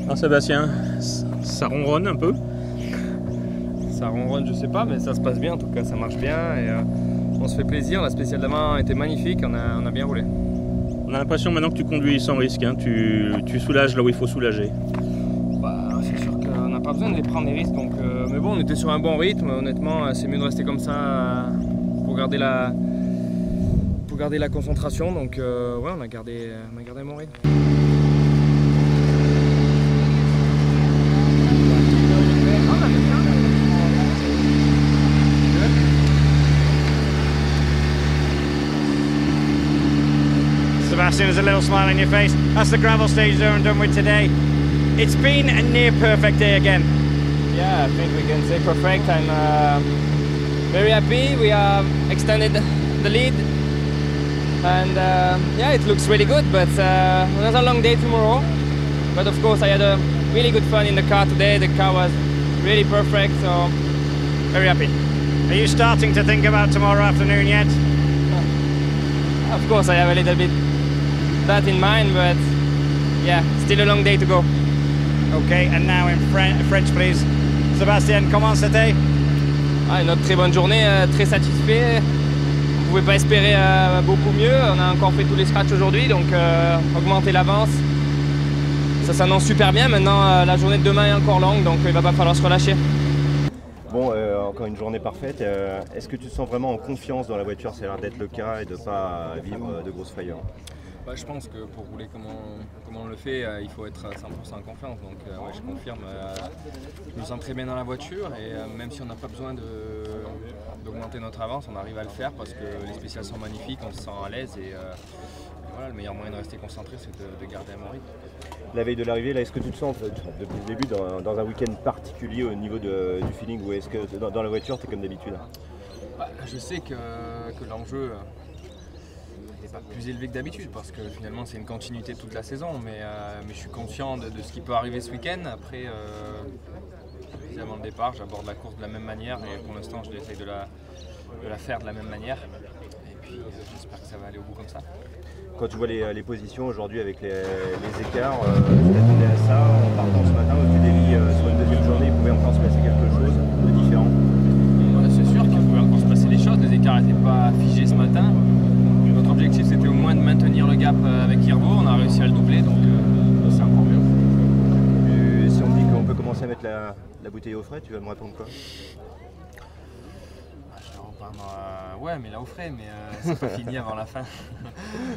Alors Sébastien, ça ronronne un peu? Ça ronronne, je sais pas, mais ça se passe bien en tout cas, ça marche bien et on se fait plaisir. La spéciale d'avant était magnifique, on a bien roulé. On a l'impression maintenant que tu conduis sans risque, hein. Tu soulages là où il faut soulager. Bah, c'est sûr qu'on n'a pas besoin de les prendre les risques, donc, mais bon, on était sur un bon rythme. Honnêtement, c'est mieux de rester comme ça pour garder la concentration. Donc ouais, on a gardé un bon rythme. Sebastian, there's a little smile on your face. That's the gravel stage there and done with today. It's been a near perfect day again. Yeah, I think we can say perfect. I'm very happy. We have extended the lead, and yeah, it looks really good. But another long day tomorrow. But of course, I had a really good fun in the car today. The car was really perfect, so very happy. Are you starting to think about tomorrow afternoon yet? Of course, I have a little bit that in mind, but yeah, still a long day to go. Okay, and now in French, please. Sébastien, comment c'était? Une autre très bonne journée, très satisfait. On ne pouvait pas espérer beaucoup mieux. On a encore fait tous les scratchs aujourd'hui, donc augmenter l'avance. Ça s'annonce super bien. Maintenant, la journée de demain est encore longue, donc il va pas falloir se relâcher. Bon, encore une journée parfaite. Est-ce que tu te sens vraiment en confiance dans la voiture? Ça a l'air d'être le cas et de ne pas vivre de grosses frayeurs. Bah, je pense que pour rouler comme on le fait, il faut être 100% en confiance. Donc ouais, je confirme, je me sens très bien dans la voiture et même si on n'a pas besoin d'augmenter notre avance, on arrive à le faire parce que les spéciales sont magnifiques, on se sent à l'aise et voilà, le meilleur moyen de rester concentré, c'est de garder un bon rythme. La veille de l'arrivée, là, est-ce que tu te sens depuis le début dans un week-end particulier au niveau du feeling, ou est-ce que dans la voiture tu es comme d'habitude? Bah, je sais que l'enjeu n'est pas plus élevé que d'habitude parce que finalement c'est une continuité toute la saison, mais je suis conscient de ce qui peut arriver ce week-end. Après, avant le départ, j'aborde la course de la même manière et pour l'instant je essaye de la faire de la même manière et puis j'espère que ça va aller au bout comme ça. Quand tu vois les positions aujourd'hui avec les écarts, tu t'attendais à ça en partant ce matin au Déli sur une deuxième journée, il pouvait encore se passer quelque chose de différent? Ouais, c'est sûr qu'il pouvait encore se passer des choses, les écarts n'étaient pas figés ce matin. Notre objectif c'était au moins de maintenir le gap avec Irbo, on a réussi à le doubler, donc c'est encore mieux. Si on me dit qu'on peut commencer à mettre la bouteille au frais, tu vas me répondre quoi? Ouais, mais là au frais, mais c'est pas fini avant la fin.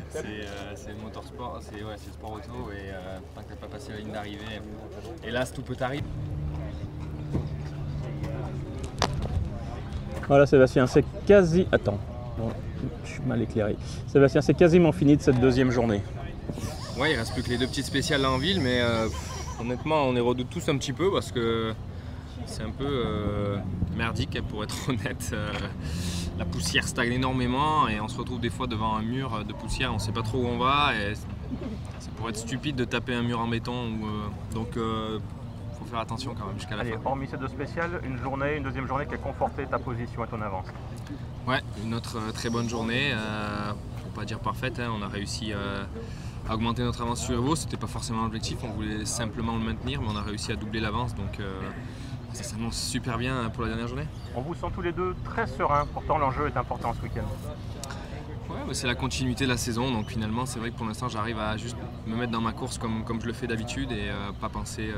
C'est le motorsport, c'est le sport auto et tant que t'as pas passé la ligne d'arrivée, hélas tout peut arriver. Voilà Sébastien, c'est quasi... Attends, bon, je suis mal éclairé. Sébastien, c'est quasiment fini de cette deuxième journée. Ouais, il reste plus que les deux petites spéciales là en ville, mais honnêtement on les redoute tous un petit peu parce que c'est un peu merdique pour être honnête. La poussière stagne énormément et on se retrouve des fois devant un mur de poussière, on ne sait pas trop où on va et ça pourrait être stupide de taper un mur en béton. Donc faut faire attention quand même jusqu'à la fin. Hormis ces deux spéciales, une deuxième journée qui a conforté ta position et ton avance. Ouais, une autre très bonne journée, pour pas dire parfaite, hein. On a réussi à augmenter notre avance sur Evo, c'était pas forcément l'objectif, on voulait simplement le maintenir, mais on a réussi à doubler l'avance, donc ça s'annonce super bien pour la dernière journée. On vous sent tous les deux très sereins, pourtant l'enjeu est important ce week-end. Ouais, c'est la continuité de la saison, donc finalement c'est vrai que pour l'instant j'arrive à juste me mettre dans ma course comme je le fais d'habitude et pas penser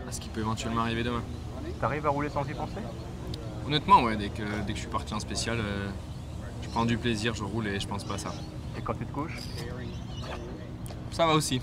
à ce qui peut éventuellement arriver demain. Tu arrives à rouler sans y penser? Honnêtement, ouais, dès que je suis parti en spécial, je prends du plaisir, je roule et je pense pas à ça. Et quand tu te couches? Ça va aussi.